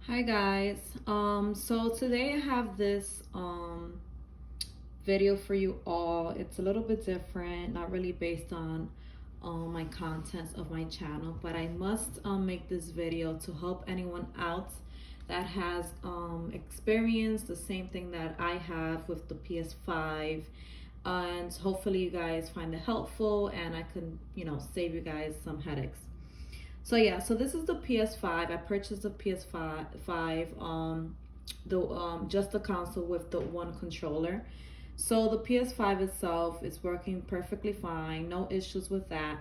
Hi guys. So today I have this video for you all. It's a little bit different, not really based on my contents of my channel, but I must make this video to help anyone out that has experienced the same thing that I have with the PS5, and hopefully you guys find it helpful and I can, save you guys some headaches. So yeah, so this is the PS5. I purchased the PS5, the just the console with the one controller. So the PS5 itself is working perfectly fine, no issues with that.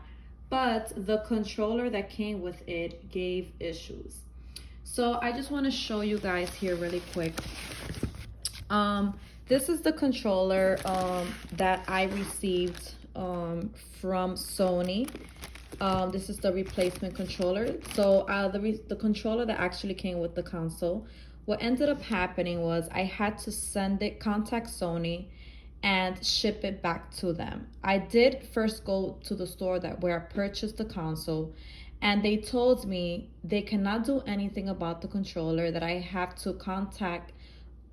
But the controller that came with it gave issues. So I just want to show you guys here really quick. This is the controller that I received from Sony. This is the replacement controller. So the controller that actually came with the console, what ended up happening was I had to contact Sony and ship it back to them. I did first go to the store where I purchased the console, and they told me they cannot do anything about the controller, that I have to contact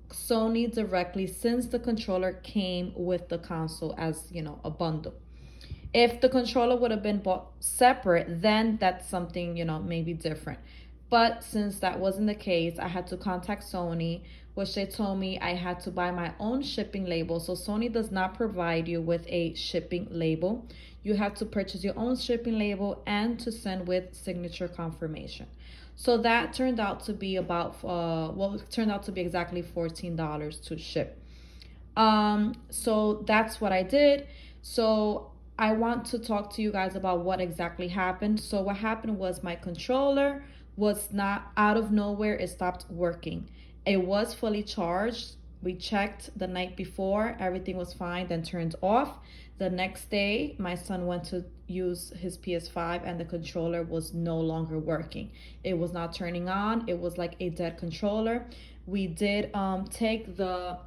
Sony directly since the controller came with the console as, a bundle. If the controller would have been bought separate, then that's something, maybe different. But since that wasn't the case, I had to contact Sony, which they told me I had to buy my own shipping label. So Sony does not provide you with a shipping label. You have to purchase your own shipping label and to send with signature confirmation. So that turned out to be about, it turned out to be exactly $14 to ship. So that's what I did. So I want to talk to you guys about what exactly happened. So what happened was my controller was not, out of nowhere, it stopped working. It was fully charged. We checked the night before, everything was fine, then turned off. The next day, my son went to use his PS5 and the controller was no longer working. It was not turning on. It was like a dead controller. We did take the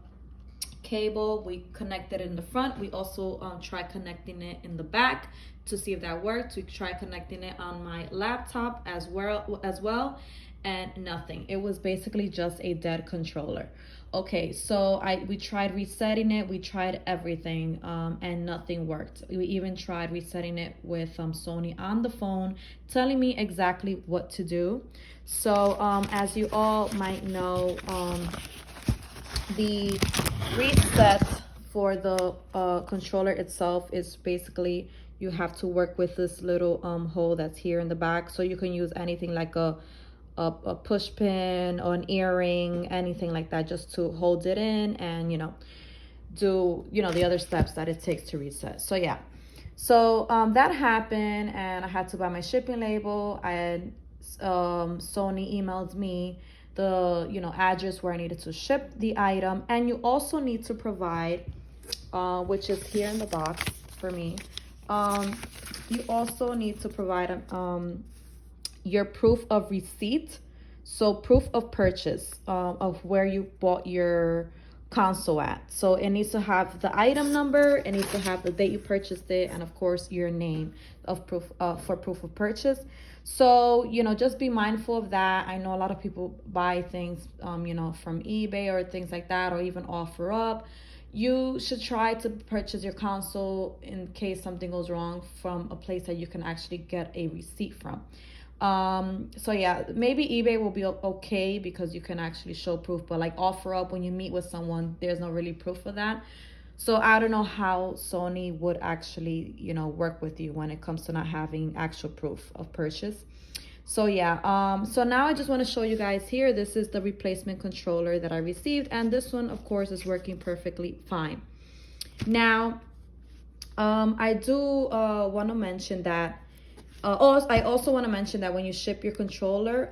cable, we connected it in the front. We also tried connecting it in the back to see if that worked. We tried connecting it on my laptop as well, and nothing. It was basically just a dead controller. Okay, so we tried resetting it, we tried everything, and nothing worked. We even tried resetting it with Sony on the phone, telling me exactly what to do. So as you all might know, the reset for the controller itself is basically you have to work with this little hole that's here in the back. So you can use anything like a push pin or an earring, anything like that, just to hold it in and do the other steps that it takes to reset. So yeah, so that happened and I had to buy my shipping label. And Sony emailed me the address where I needed to ship the item, and you also need to provide which is here in the box for me. You also need to provide your proof of receipt, so proof of purchase of where you bought your console at. So it needs to have the item number, it needs to have the date you purchased it, and of course your name of proof for proof of purchase. So just be mindful of that. I know a lot of people buy things from eBay or things like that, or even OfferUp. You should try to purchase your console, in case something goes wrong, from a place that you can actually get a receipt from. So yeah, maybe eBay will be okay because you can actually show proof, but like OfferUp, when you meet with someone, there's no really proof of that. So I don't know how Sony would actually work with you when it comes to not having actual proof of purchase. So yeah, so now I just want to show you guys here, this is the replacement controller that I received, and this one of course is working perfectly fine. Now I do want to mention that I also want to mention that when you ship your controller,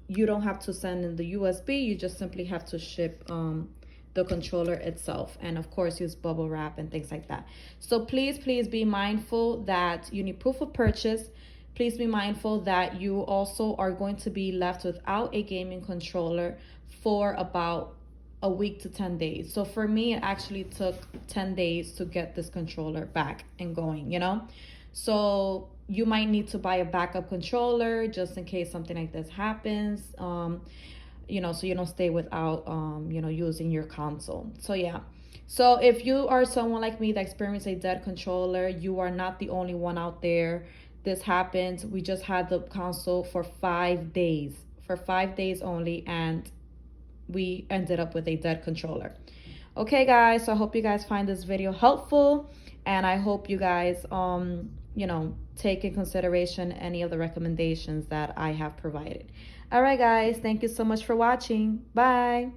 you don't have to send in the USB. You just simply have to ship the controller itself, and of course use bubble wrap and things like that. So please be mindful that you need proof of purchase. Please be mindful that you also are going to be left without a gaming controller for about a week to 10 days. So for me, it actually took 10 days to get this controller back and going, So you might need to buy a backup controller just in case something like this happens. you know, so you don't stay without you know, using your console. So yeah. So if you are someone like me that experienced a dead controller, you are not the only one out there. This happened. We just had the console for 5 days, for 5 days only, and we ended up with a dead controller. Okay guys, so I hope you guys find this video helpful, and I hope you guys you know, take in consideration any of the recommendations that I have provided. All right guys, thank you so much for watching. Bye.